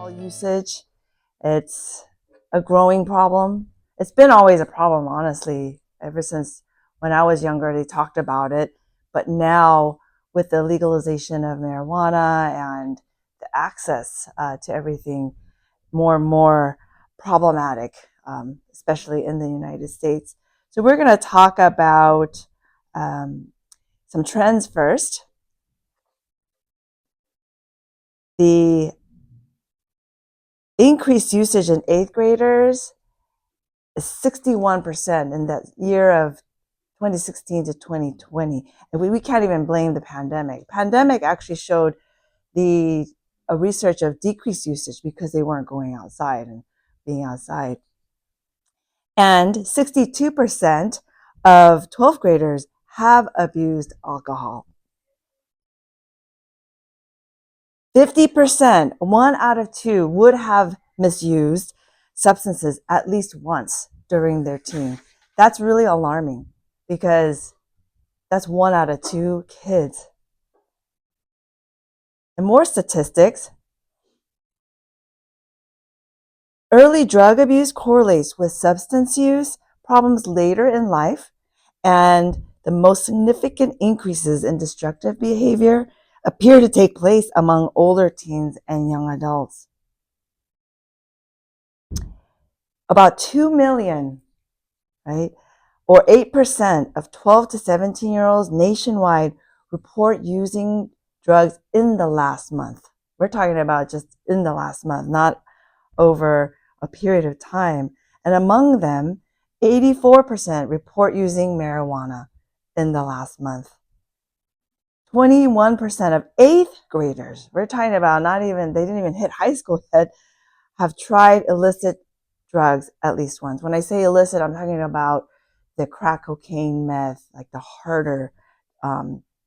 alcohol usage. It's a growing problem. It's been always a problem, honestly, ever since when I was younger, they talked about it. But now, with the legalization of marijuana and the access to everything, more and more problematic, especially in the United States. So, we're going to talk about some trends first. The increased usage in eighth graders is 61% in that year of 2016 to 2020. And we can't even blame the pandemic. Pandemic actually showed the research of decreased usage because they weren't going outside and being outside. And 62% of 12th graders have abused alcohol. 50%, 1 out of 2, would have misused substances at least once during their teen. That's really alarming because that's 1 out of 2 kids. And more statistics. Early drug abuse correlates with substance use problems later in life, and the most significant increases in destructive behavior appear to take place among older teens and young adults. About 2 million, right, or 8% of 12 to 17-year-olds nationwide report using drugs in the last month. We're talking about just in the last month, not over a period of time. And among them, 84% report using marijuana in the last month. 21% of 8th graders, we're talking about they didn't even hit high school yet, have tried illicit drugs at least once. When I say illicit, I'm talking about the crack cocaine, meth, like the harder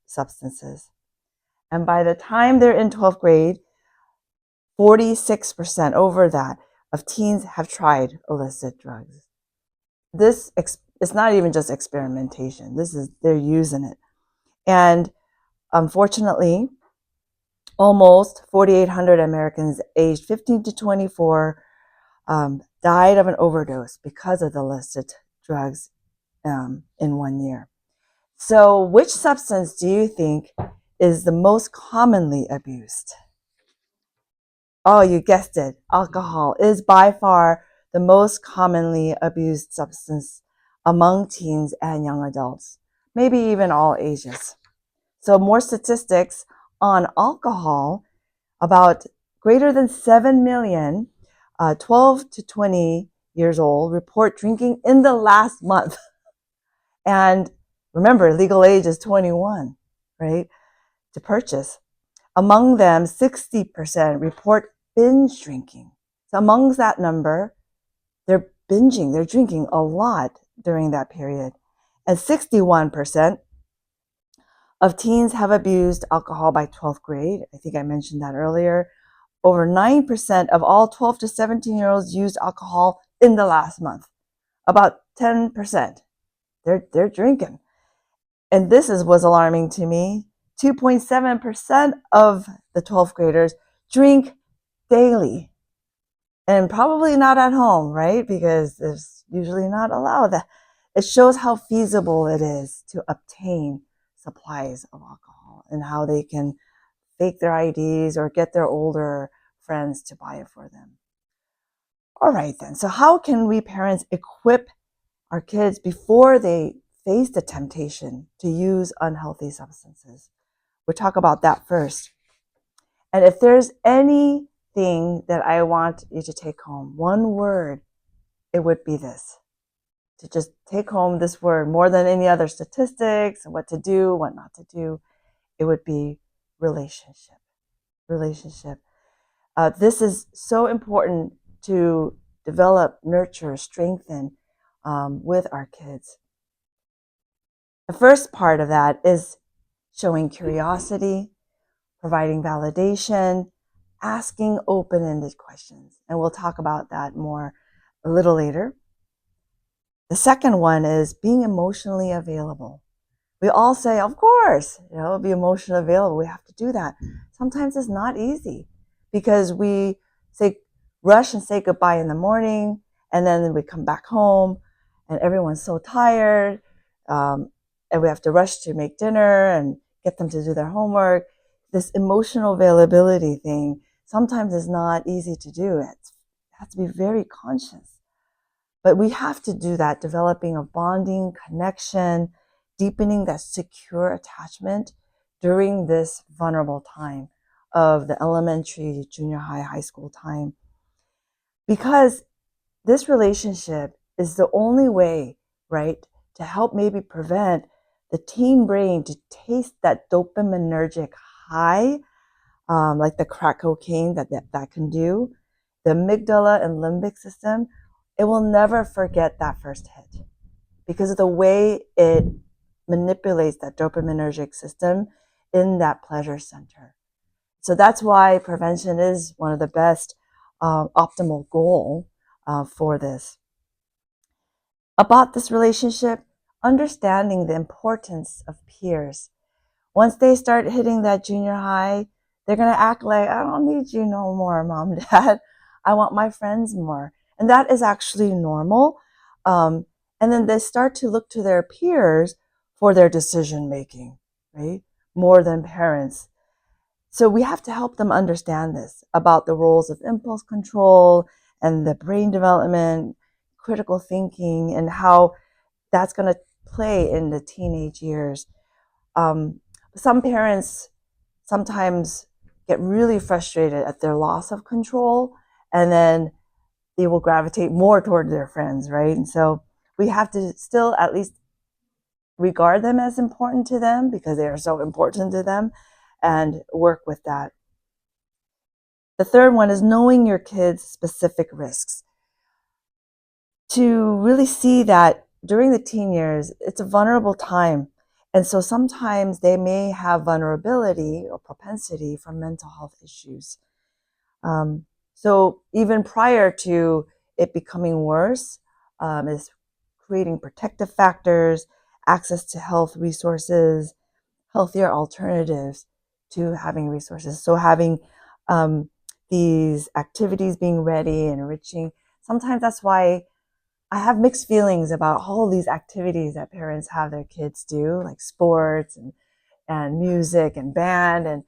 substances. And by the time they're in 12th grade, 46%, over that, of teens have tried illicit drugs. This it's not even just experimentation. They're using it. And unfortunately, almost 4,800 Americans aged 15 to 24 died of an overdose because of the illicit drugs in 1 year. So which substance do you think is the most commonly abused? Oh, you guessed it. Alcohol is by far the most commonly abused substance among teens and young adults, maybe even all ages. So more statistics on alcohol. About greater than 7 million 12 to 20 years old report drinking in the last month. And remember, legal age is 21, right, to purchase. Among them, 60% report binge drinking. So amongst that number, they're binging, they're drinking a lot during that period. And 61% of teens have abused alcohol by 12th grade. I think I mentioned that earlier. Over 9% of all 12 to 17-year-olds used alcohol in the last month. About 10%. They're drinking. And this was alarming to me. 2.7% of the 12th graders drink daily. And probably not at home, right? Because it's usually not allowed. It shows how feasible it is to obtain supplies of alcohol and how they can fake their IDs or get their older friends to buy it for them. All right, then. So how can we parents equip our kids before they face the temptation to use unhealthy substances? We'll talk about that first. And if there's anything that I want you to take home, one word, it would be this. To just take home this word more than any other statistics and what to do, what not to do, it would be relationship. Relationship. This is so important to develop, nurture, strengthen with our kids. The first part of that is showing curiosity, providing validation, asking open-ended questions. And we'll talk about that more a little later. The second one is being emotionally available. We all say, of course, be emotionally available. We have to do that. Sometimes it's not easy because we say rush and say goodbye in the morning, and then we come back home and everyone's so tired, and we have to rush to make dinner and get them to do their homework. This emotional availability thing sometimes is not easy to do. It has to be very conscious. But we have to do that, developing a bonding, connection, deepening that secure attachment during this vulnerable time of the elementary, junior high, high school time. Because this relationship is the only way, right, to help maybe prevent the teen brain to taste that dopaminergic high, like the crack cocaine that can do. The amygdala and limbic system, it will never forget that first hit because of the way it manipulates that dopaminergic system in that pleasure center. So that's why prevention is one of the best optimal goal for this. About this relationship, understanding the importance of peers. Once they start hitting that junior high, they're going to act like, I don't need you no more, mom, dad. I want my friends more. And that is actually normal. And then they start to look to their peers for their decision making, right? More than parents. So we have to help them understand this about the roles of impulse control and the brain development, critical thinking, and how that's going to play in the teenage years. Some parents sometimes get really frustrated at their loss of control, and then they will gravitate more toward their friends, right? And so we have to still at least regard them as important to them because they are so important to them and work with that. The third one is knowing your kids' specific risks. To really see that during the teen years, it's a vulnerable time. And so sometimes they may have vulnerability or propensity for mental health issues. So even prior to it becoming worse, is creating protective factors, access to health resources, healthier alternatives to having resources. So having these activities being ready and enriching. Sometimes that's why I have mixed feelings about all these activities that parents have their kids do, like sports and music and band. And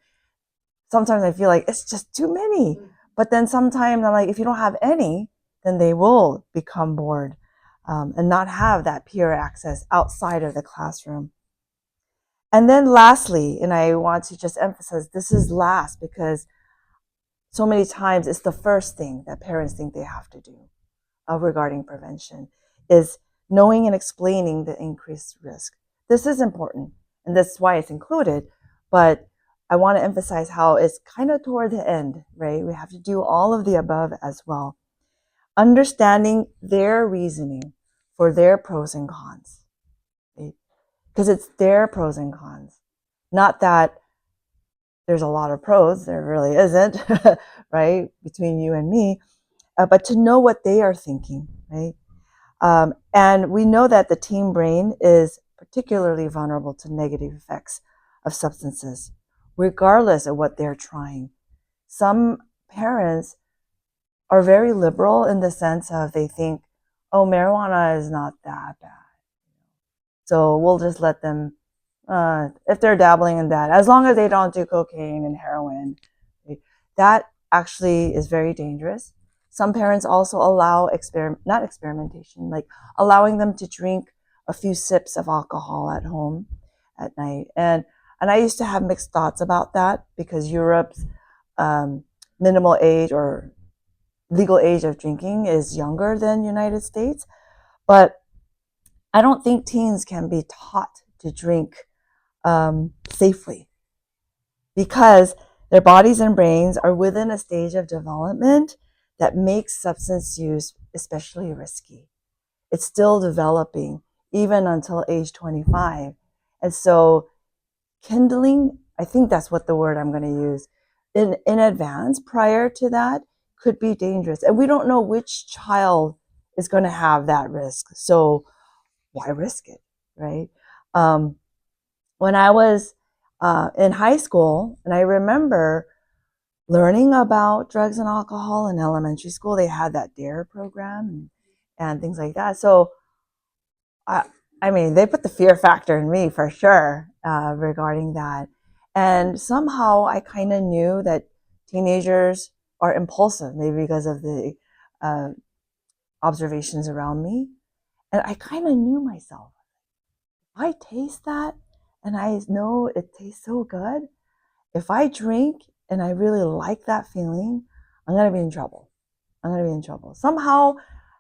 sometimes I feel like it's just too many. But then sometimes I'm like, if you don't have any, then they will become bored and not have that peer access outside of the classroom. And then lastly, and I want to just emphasize this is last because so many times it's the first thing that parents think they have to do regarding prevention is knowing and explaining the increased risk. This is important, and that's why it's included, but I want to emphasize how it's kind of toward the end, right? We have to do all of the above as well. Understanding their reasoning for their pros and cons, right? Because it's their pros and cons, not that there's a lot of pros, there really isn't, right, between you and me, but to know what they are thinking, right? And we know that the teen brain is particularly vulnerable to negative effects of substances, regardless of what they're trying. Some parents are very liberal in the sense of they think, oh, marijuana is not that bad. So we'll just let them, if they're dabbling in that, as long as they don't do cocaine and heroin, that actually is very dangerous. Some parents also allow not experimentation, like allowing them to drink a few sips of alcohol at home at night. And I used to have mixed thoughts about that because Europe's minimal age or legal age of drinking is younger than United States. But I don't think teens can be taught to drink safely because their bodies and brains are within a stage of development that makes substance use especially risky. It's still developing even until age 25. And so kindling, I think that's what the word I'm going to use, in advance prior to that could be dangerous. And we don't know which child is going to have that risk. So why risk it, right? When I was in high school, and I remember learning about drugs and alcohol in elementary school. They had that DARE program and things like that. So I, I mean, they put the fear factor in me for sure regarding that. And somehow I kind of knew that teenagers are impulsive, maybe because of the uh, observations around me. And I kind of knew myself. If I taste that and I know it tastes so good, if I drink and I really like that feeling, I'm going to be in trouble. I'm going to be in trouble. Somehow,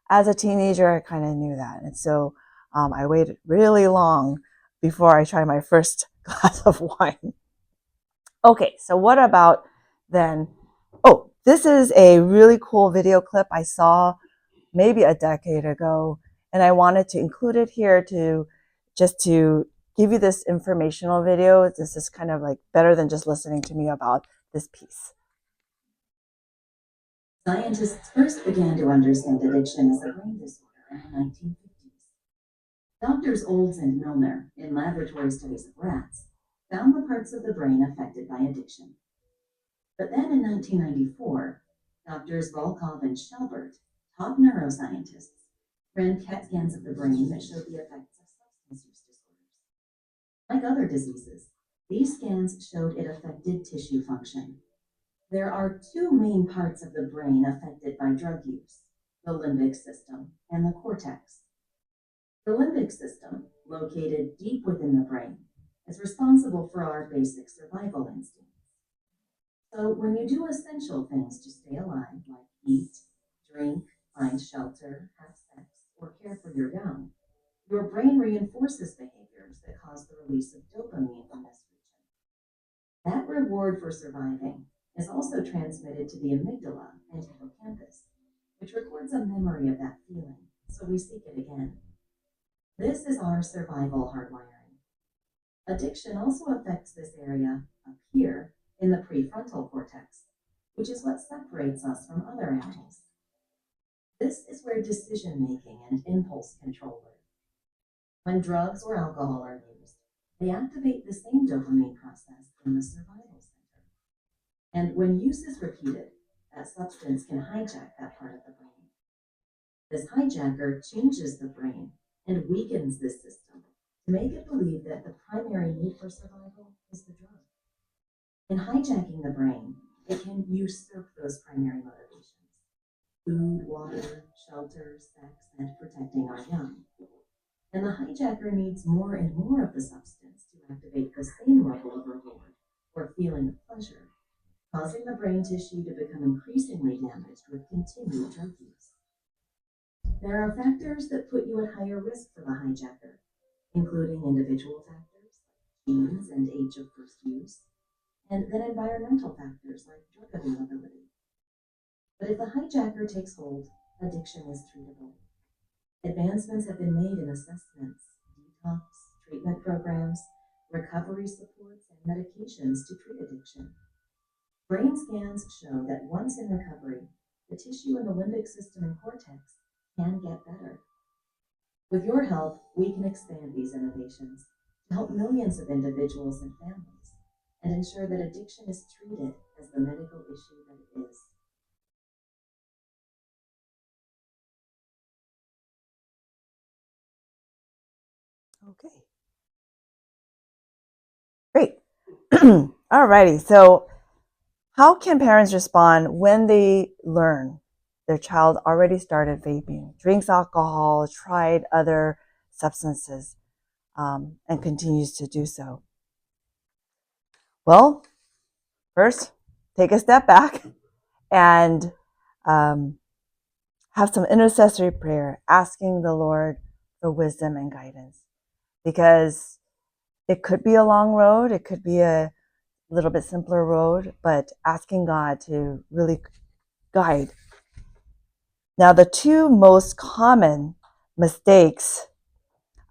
as a teenager, I kind of knew that. And so I waited really long before I tried my first glass of wine. Okay, so what about then? Oh, this is a really cool video clip I saw maybe a decade ago, and I wanted to include it here to just to give you this informational video. This is kind of like better than just listening to me about this piece. Scientists first began to understand addiction as a brain disorder in the 1950s. Doctors Olds and Milner, in laboratory studies of rats, found the parts of the brain affected by addiction. But then in 1994, doctors Volkov and Shelbert, top neuroscientists, ran CAT scans of the brain that showed the effects of substance use disorders. Like other diseases, these scans showed it affected tissue function. There are two main parts of the brain affected by drug use: the limbic system and the cortex. The limbic system, located deep within the brain, is responsible for our basic survival instincts. So when you do essential things to stay alive, like eat, drink, find shelter, have sex, or care for your young, your brain reinforces behaviors that cause the release of dopamine from this region. That reward for surviving is also transmitted to the amygdala and hippocampus, which records a memory of that feeling, so we seek it again. This is our survival hardwiring. Addiction also affects this area up here in the prefrontal cortex, which is what separates us from other animals. This is where decision making and impulse control live. When drugs or alcohol are used, they activate the same dopamine process in the survival center. And when use is repeated, that substance can hijack that part of the brain. This hijacker changes the brain and weakens this system to make it believe that the primary need for survival is the drug. In hijacking the brain, it can usurp those primary motivations: food, water, shelter, sex, and protecting our young. And the hijacker needs more and more of the substance to activate the same level of reward or feeling of pleasure, causing the brain tissue to become increasingly damaged with continued drug use. There are factors that put you at higher risk for the hijacker, including individual factors like genes and age of first use, and then environmental factors like drug availability. But if the hijacker takes hold, addiction is treatable. Advancements have been made in assessments, detox, treatment programs, recovery supports, and medications to treat addiction. Brain scans show that once in recovery, the tissue in the limbic system and cortex can get better. With your help, we can expand these innovations to help millions of individuals and families and ensure that addiction is treated as the medical issue that it is. Okay, great. Alrighty, so how can parents respond when they learn their child already started vaping, drinks alcohol, tried other substances, and continues to do so? Well, first, take a step back and um, have some intercessory prayer, asking the Lord for wisdom and guidance. Because it could be a long road, it could be a little bit simpler road, but asking God to really guide. Now, the two most common mistakes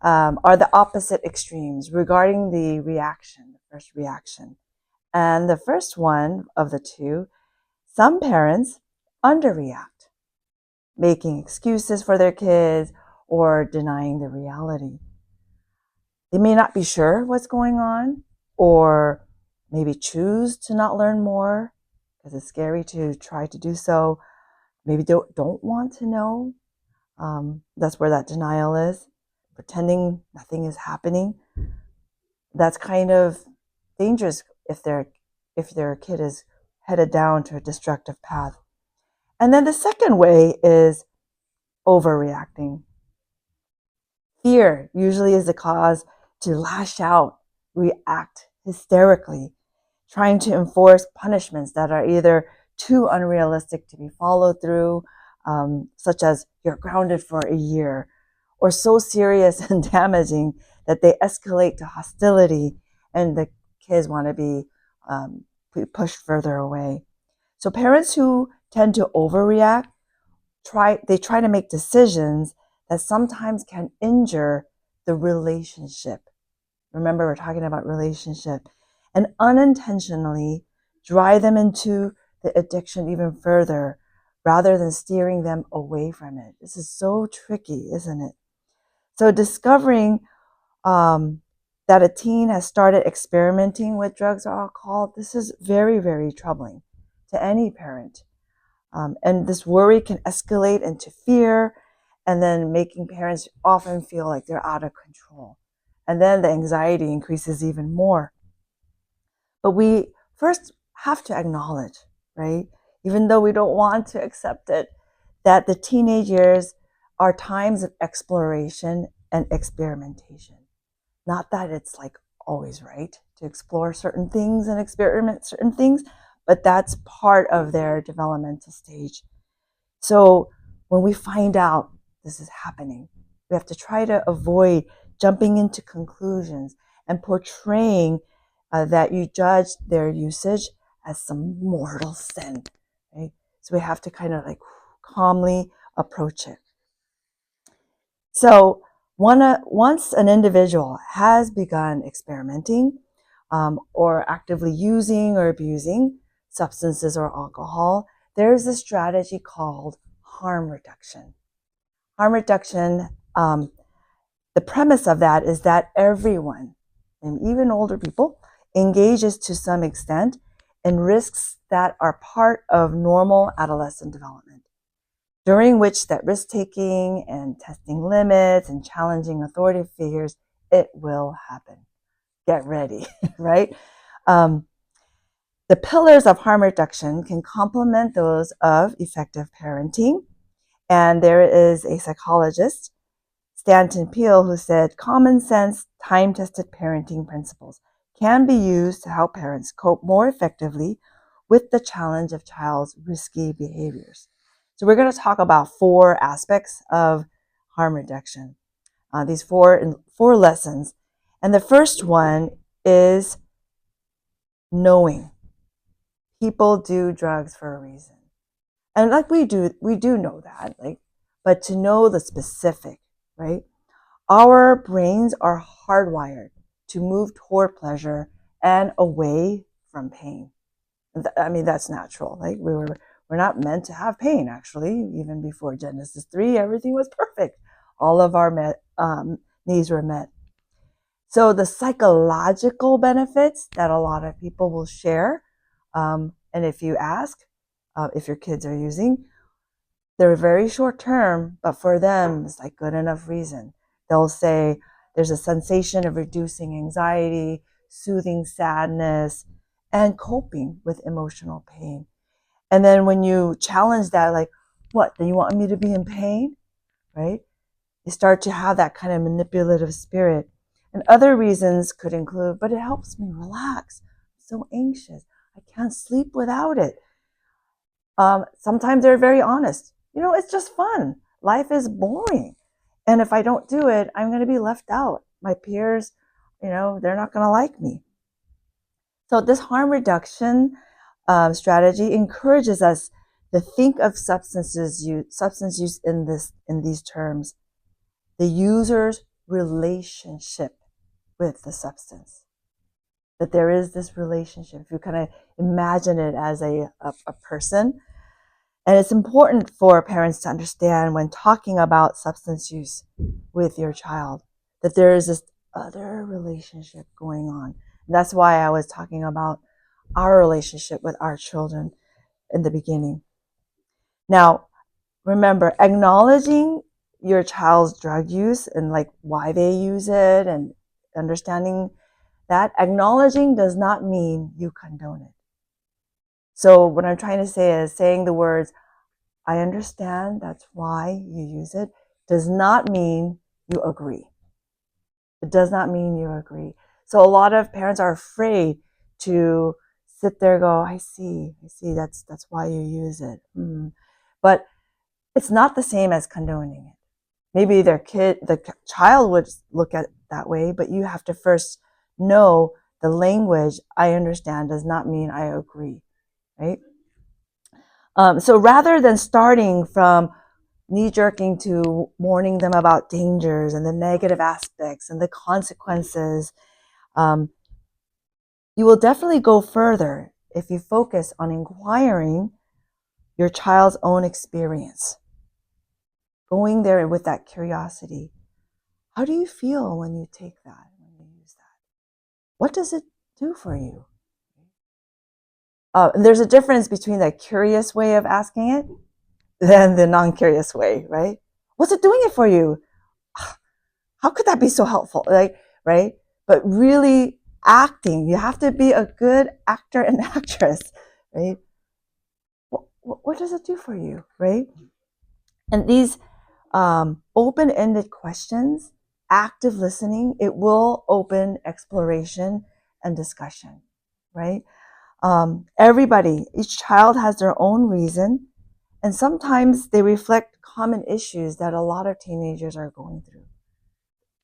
are the opposite extremes regarding the reaction, the first reaction. And the first one of the two, some parents underreact, making excuses for their kids or denying the reality. They may not be sure what's going on or maybe choose to not learn more. because it's scary to try to do so. Maybe don't want to know. That's where that denial is, pretending nothing is happening. That's kind of dangerous if their kid is headed down to a destructive path. And then the second way is overreacting. Fear usually is the cause to lash out, react hysterically, trying to enforce punishments that are either too unrealistic to be followed through, such as you're grounded for a year, or so serious and damaging that they escalate to hostility and the kids want to be um, pushed further away. So parents who tend to overreact try to make decisions that sometimes can injure the relationship. Remember, we're talking about relationship, and unintentionally drive them into the addiction even further rather than steering them away from it. This is so tricky, isn't it? So discovering that a teen has started experimenting with drugs or alcohol, this is very, very troubling to any parent. And this worry can escalate into fear, and then making parents often feel like they're out of control. And then the anxiety increases even more. But we first have to acknowledge, right, even though we don't want to accept it, that the teenage years are times of exploration and experimentation. Not that it's like always right to explore certain things and experiment certain things, but that's part of their developmental stage. So when we find out this is happening, we have to try to avoid jumping into conclusions and portraying that you judge their usage as some mortal sin, right? So we have to kind of like calmly approach it. So once an individual has begun experimenting or actively using or abusing substances or alcohol, there's a strategy called harm reduction. Harm reduction, the premise of that is that everyone, and even older people, engages to some extent in risks that are part of normal adolescent development, during which that risk taking and testing limits and challenging authority figures, it will happen. Get ready, right? Um, the pillars of harm reduction can complement those of effective parenting. And there is a psychologist, Stanton Peele, who said common sense, time tested parenting principles can be used to help parents cope more effectively with the challenge of child's risky behaviors. So, we're going to talk about 4 aspects of harm reduction, these four lessons. And the first one is knowing people do drugs for a reason. And like we do know that, like, but to know the specific, right? Our brains are hardwired to move toward pleasure and away from pain. I mean, that's natural. Like we're not meant to have pain. Actually, even before Genesis 3, everything was perfect. All of our needs were met. So the psychological benefits that a lot of people will share, and if you ask if your kids are using, they're very short term, but for them, it's like good enough reason. They'll say there's a sensation of reducing anxiety, soothing sadness, and coping with emotional pain. And then when you challenge that, like, what? Then you want me to be in pain, right? You start to have that kind of manipulative spirit. And other reasons could include, but it helps me relax. I'm so anxious. I can't sleep without it. Sometimes they're very honest. It's just fun. Life is boring. And if I don't do it, I'm going to be left out. My peers, they're not going to like me. So this harm reduction strategy encourages us to think of substance use in these terms: the user's relationship with the substance. That there is this relationship. If you kind of imagine it as a person. And it's important for parents to understand when talking about substance use with your child that there is this other relationship going on. And that's why I was talking about our relationship with our children. in the beginning. Now, remember, acknowledging your child's drug use and like why they use it and understanding that, acknowledging does not mean you condone it. So what I'm trying to say is saying the words, I understand that's why you use it, does not mean you agree. It does not mean you agree. So a lot of parents are afraid to sit there and go, I see, that's why you use it. But it's not the same as condoning it. Maybe the child would look at it that way, but you have to first know the language I understand does not mean I agree, right? So rather than starting from knee-jerking to warning them about dangers and the negative aspects and the consequences, um, you will definitely go further if you focus on inquiring your child's own experience, going there with that curiosity. How do you feel when you take that, when you use that? What does it do for you? There's a difference between the curious way of asking it than the non-curious way, right? What's it doing it for you? How could that be so helpful? Like, right? But really acting, you have to be a good actor and actress, right? What does it do for you, right? And these open-ended questions, active listening, it will open exploration and discussion, right? Everybody, each child has their own reason, and sometimes they reflect common issues that a lot of teenagers are going through.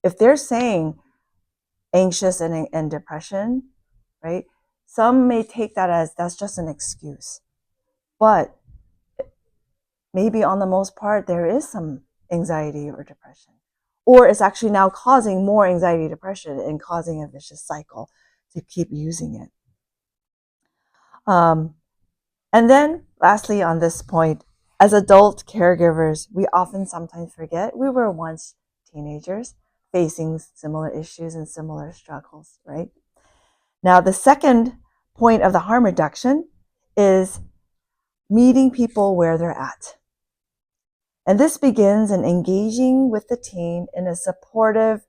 If they're saying anxious and depression, right? Some may take that as that's just an excuse. But maybe on the most part, there is some anxiety or depression. Or it's actually now causing more anxiety, depression, and causing a vicious cycle to keep using it. And then, lastly, on this point, as adult caregivers, we often sometimes forget we were once teenagers facing similar issues and similar struggles, right? Now, the second point of the harm reduction is meeting people where they're at. And this begins in engaging with the teen in a supportive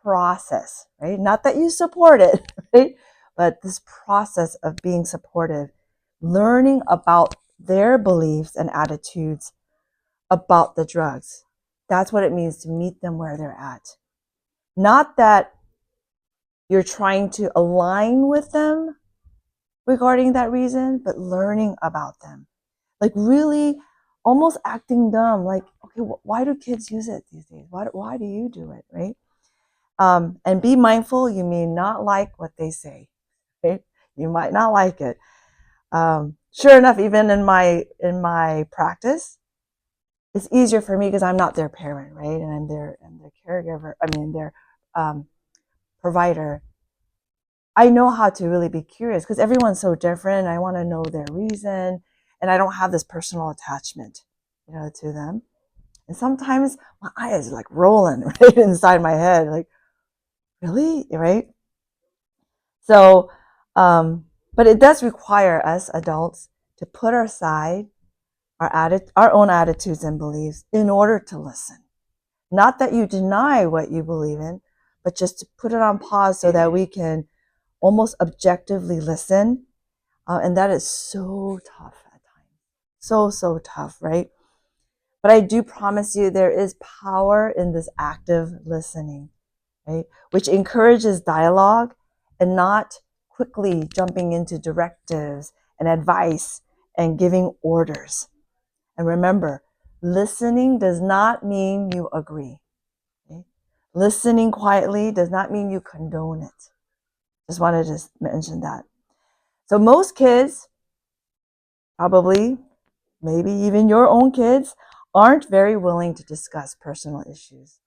process, right? Not that you support it, right? But this process of being supportive, learning about their beliefs and attitudes about the drugs. That's what it means to meet them where they're at. Not that you're trying to align with them regarding that reason, but learning about them. Like really almost acting dumb. Like, okay, why do kids use it these days? Why do you do it, right? And be mindful, you may not like what they say, right? You might not like it. Sure enough, even in my practice, it's easier for me because I'm not their parent, right? And I'm their caregiver. I mean, their provider. I know how to really be curious because everyone's so different. I want to know their reason, and I don't have this personal attachment, to them. And sometimes my eyes are like rolling right inside my head, like, really, right? So, but it does require us adults to put aside our own attitudes and beliefs in order to listen. Not that you deny what you believe in, but just to put it on pause so that we can almost objectively listen. And that is so tough at times. So tough, right? But I do promise you there is power in this active listening, right? Which encourages dialogue and not quickly jumping into directives and advice and giving orders. And remember, listening does not mean you agree. Okay? Listening quietly does not mean you condone it. Just wanted to mention that. So most kids, probably, maybe even your own kids, aren't very willing to discuss personal issues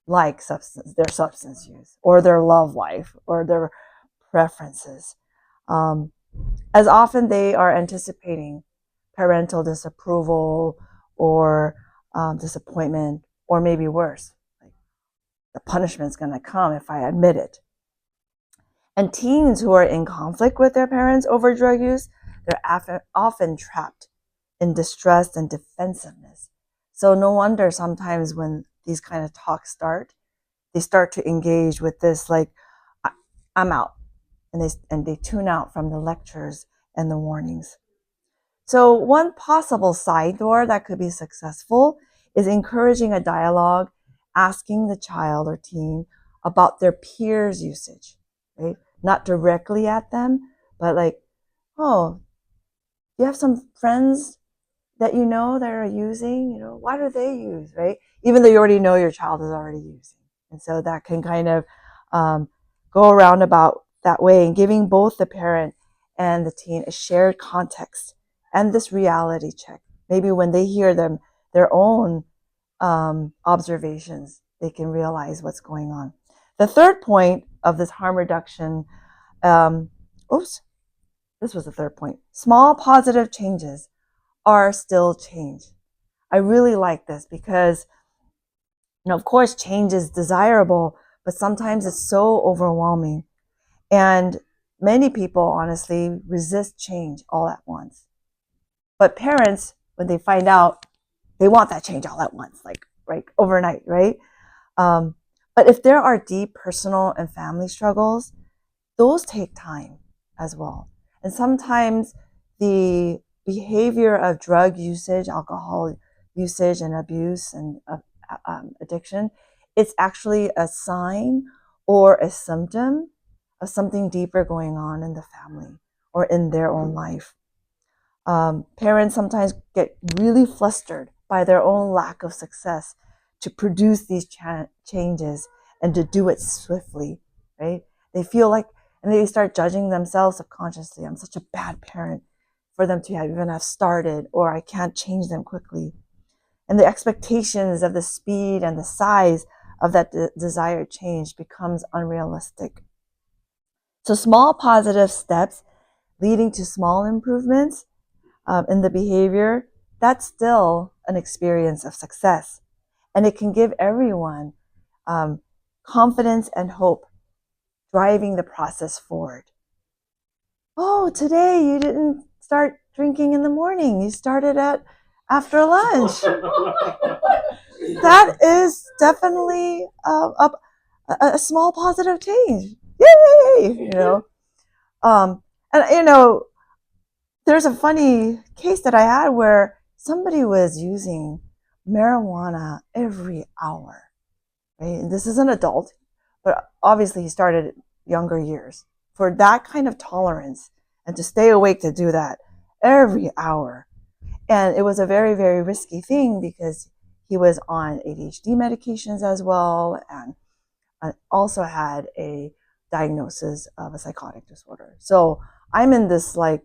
like their substance use or their love life or their preferences. Um, as often they are anticipating parental disapproval or disappointment, or maybe worse, like the punishment's going to come if I admit it. And teens who are in conflict with their parents over drug use, They're often trapped in distress and defensiveness. So no wonder sometimes when these kind of talks start, they start to engage with this like, I'm out, and they tune out from the lectures and the warnings. So one possible side door that could be successful is encouraging a dialogue, asking the child or teen about their peers' usage, right? Not directly at them, but like, oh, you have some friends that you know that are using, why do they use, right? Even though you already know your child is already using. And so that can kind of um, go around about that way, and giving both the parent and the teen a shared context and this reality check. Maybe when they hear their own observations, they can realize what's going on. The third point of this harm reduction, um, oops, this was the third point. Small positive changes are still change. I really like this because, of course, change is desirable, but sometimes it's so overwhelming. And many people, honestly, resist change all at once. But parents, when they find out, they want that change all at once, like right overnight, right? Um, but if there are deep personal and family struggles, those take time as well. And sometimes the behavior of drug usage, alcohol usage, and abuse and addiction, it's actually a sign or a symptom of something deeper going on in the family or in their own life. Parents sometimes get really flustered by their own lack of success to produce these changes and to do it swiftly, right? They feel like, and they start judging themselves subconsciously. I'm such a bad parent for them to even have started, or I can't change them quickly. And the expectations of the speed and the size of that desired change becomes unrealistic. So small positive steps leading to small improvements in the behavior, that's still an experience of success. And it can give everyone um, confidence and hope driving the process forward. Oh, today you didn't start drinking in the morning. You started at after lunch. That is definitely a small positive change. Yay! Um, and there's a funny case that I had where somebody was using marijuana every hour, right? And this is an adult, but obviously he started younger years. For that kind of tolerance and to stay awake to do that every hour. And it was a very, very risky thing because he was on ADHD medications as well, and also had a diagnosis of a psychotic disorder. So I'm in this like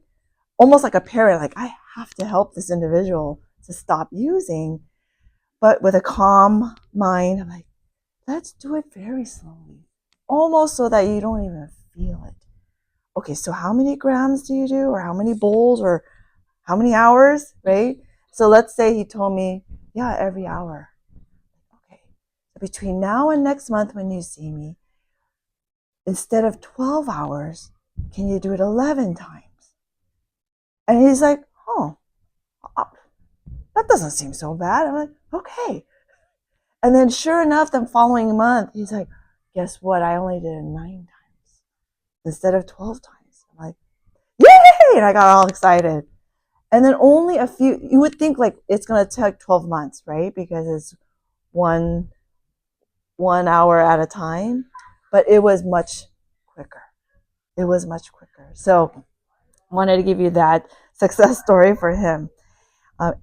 almost like a parent, like I have to help this individual to stop using, but with a calm mind, I'm like, let's do it very slowly, almost so that you don't even feel it. Okay, so how many grams do you do, or how many bowls, or how many hours, right? So let's say he told me, yeah, every hour. Okay, so between now and next month when you see me, instead of 12 hours, can you do it 11 times? And he's like, oh, that doesn't seem so bad. I'm like, okay. And then sure enough, the following month, he's like, guess what? I only did it 9 times instead of 12 times. I'm like, yay! And I got all excited. And then only you would think like it's going to take 12 months, right? Because it's one, 1 hour at a time, but it was much quicker. It was much quicker. So I wanted to give you that success story for him.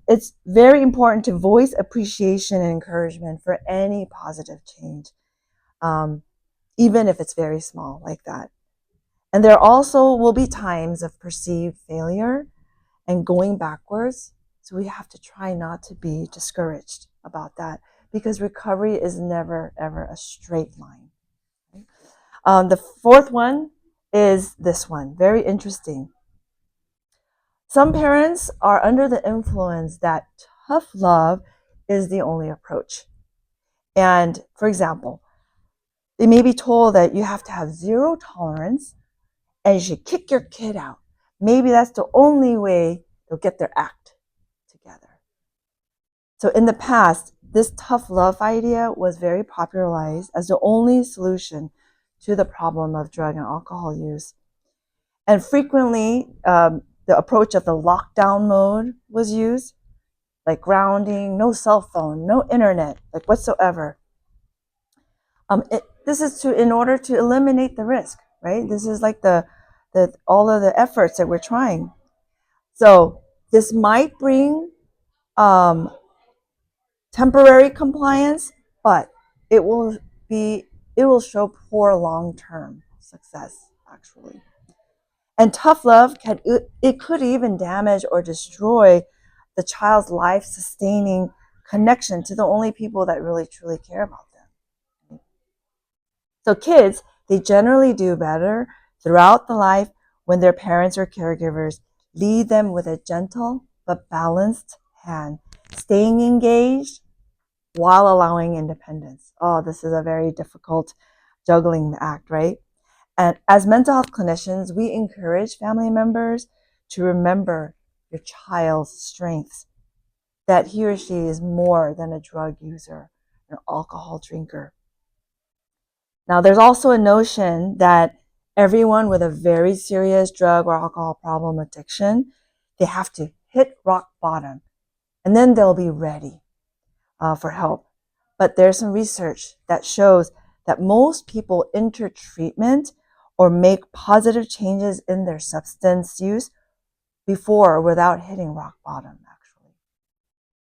It's very important to voice appreciation and encouragement for any positive change, um, even if it's very small like that. And there also will be times of perceived failure and going backwards. So we have to try not to be discouraged about that, because recovery is never, ever a straight line. Right? The fourth one is this one, very interesting. Some parents are under the influence that tough love is the only approach. And for example, they may be told that you have to have zero tolerance and you should kick your kid out. maybe that's the only way they'll get their act together. So in the past, this tough love idea was very popularized as the only solution to the problem of drug and alcohol use. And frequently, the approach of the lockdown mode was used, like grounding, no cell phone, no internet, like whatsoever. This is in order to eliminate the risk, right? This is like the all of the efforts that we're trying. So this might bring um, temporary compliance, but it will be it will show poor long-term success actually. And tough love it could even damage or destroy the child's life sustaining connection to the only people that really truly care about them. So kids, they generally do better throughout the life when their parents or caregivers lead them with a gentle but balanced hand, staying engaged while allowing independence. Oh, this is a very difficult juggling act, right? And as mental health clinicians, we encourage family members to remember your child's strengths, that he or she is more than a drug user, an alcohol drinker. Now, there's also a notion that everyone with a very serious drug or alcohol problem addiction, they have to hit rock bottom and then they'll be ready for help. But there's some research that shows that most people enter treatment or make positive changes in their substance use before or without hitting rock bottom, actually.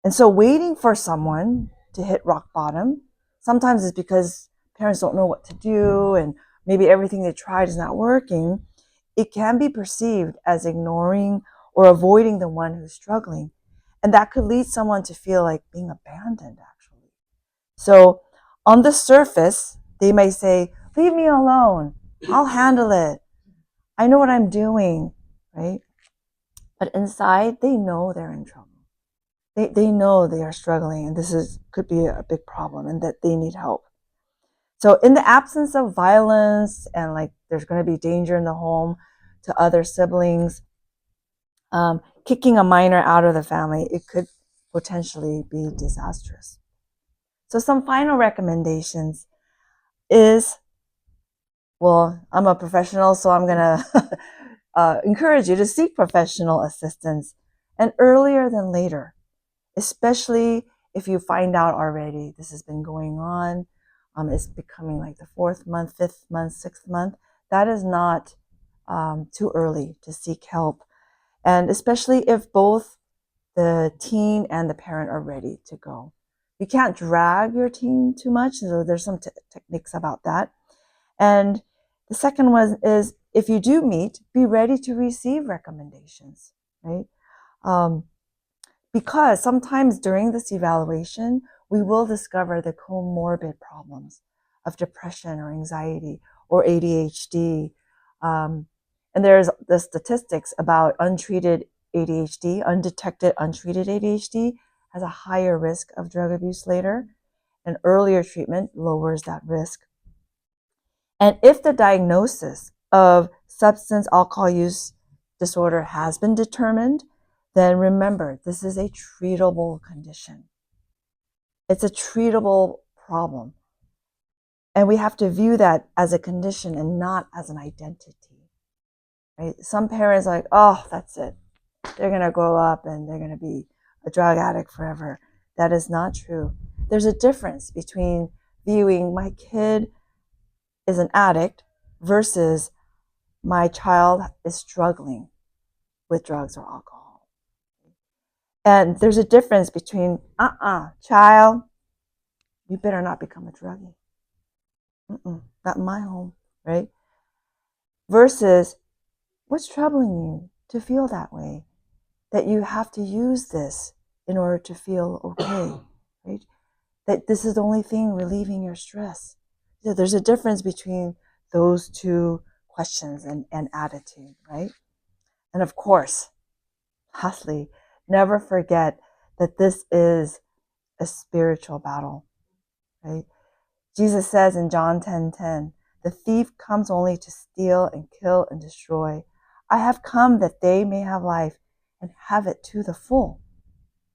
And so waiting for someone to hit rock bottom sometimes is because parents don't know what to do and maybe everything they tried is not working. It can be perceived as ignoring or avoiding the one who's struggling. And that could lead someone to feel like being abandoned, actually. So on the surface, they may say, leave me alone. I'll handle it. I know what I'm doing, right? But inside, they know they're in trouble. They know they are struggling and could be a big problem and that they need help. So in the absence of violence and like there's going to be danger in the home to other siblings, kicking a minor out of the family, it could potentially be disastrous. So some final recommendations is, well, I'm a professional, so I'm going to encourage you to seek professional assistance and earlier than later, especially if you find out already this has been going on. It's becoming like the 4th month, 5th month, 6th month. That is not too early to seek help. And especially if both the teen and the parent are ready to go. You can't drag your teen too much, so there's some techniques about that. And the second one is if you do meet, be ready to receive recommendations, right? Um, because sometimes during this evaluation, we will discover the comorbid problems of depression or anxiety or ADHD. And there's the statistics about untreated ADHD, undetected, untreated ADHD has a higher risk of drug abuse later, and earlier treatment lowers that risk. And if the diagnosis of substance alcohol use disorder has been determined, then remember, this is a treatable condition. It's a treatable problem. And we have to view that as a condition and not as an identity. Right? Some parents are like, oh, that's it. They're going to grow up and they're going to be a drug addict forever. That is not true. There's a difference between viewing my kid is an addict versus my child is struggling with drugs or alcohol. And there's a difference between, child, you better not become a druggie. Not in my home, right? Versus, what's troubling you to feel that way? That you have to use this in order to feel okay, right? That this is the only thing relieving your stress. So there's a difference between those two questions and attitude, right? And of course, lastly, never forget that this is a spiritual battle, right? Jesus says in John 10:10, the thief comes only to steal and kill and destroy. I have come that they may have life and have it to the full.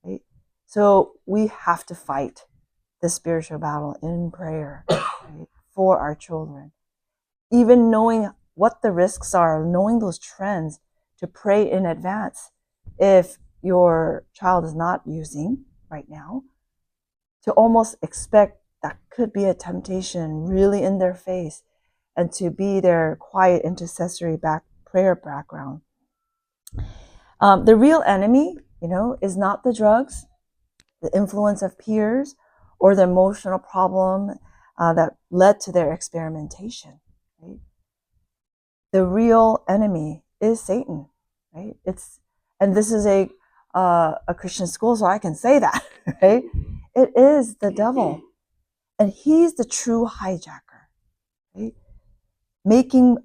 Right? So we have to fight the spiritual battle in prayer, right, for our children. Even knowing what the risks are, knowing those trends, to pray in advance if your child is not using right now, to almost expect that could be a temptation really in their face, and to be their quiet intercessory prayer background. The real enemy, is not the drugs, the influence of peers, or the emotional problem that led to their experimentation. Right? The real enemy is Satan. Right? And this is a Christian school, so I can say that. Right? It is the devil, and he's the true hijacker. Right? Making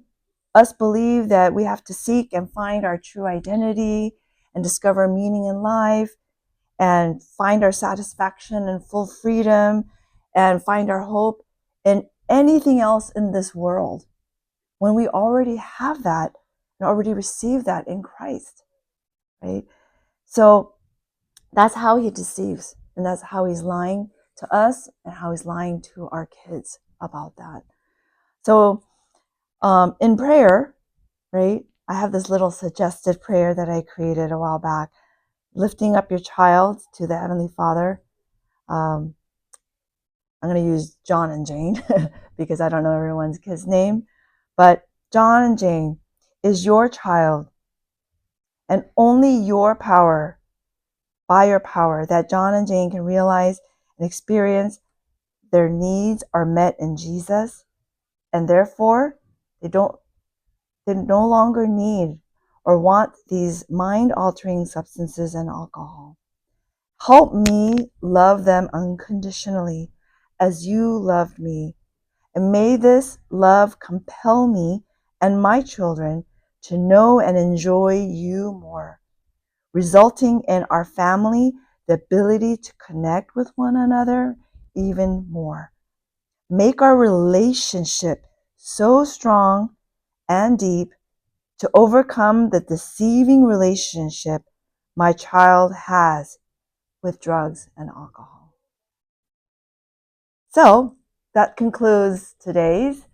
us believe that we have to seek and find our true identity and discover meaning in life and find our satisfaction and full freedom and find our hope in anything else in this world, when we already have that and already received that in Christ, right? So that's how he deceives, and that's how he's lying to us and how he's lying to our kids about that. So in prayer, right, I have this little suggested prayer that I created a while back, lifting up your child to the Heavenly Father. Um, I'm going to use John and Jane because I don't know everyone's kid's name. But John and Jane is your child, and only by your power, that John and Jane can realize and experience their needs are met in Jesus, and therefore they no longer need or want these mind-altering substances and alcohol. Help me love them unconditionally as you loved me, and may this love compel me and my children to know and enjoy you more, resulting in our family the ability to connect with one another even more. Make our relationship so strong and deep to overcome the deceiving relationship my child has with drugs and alcohol. So that concludes today's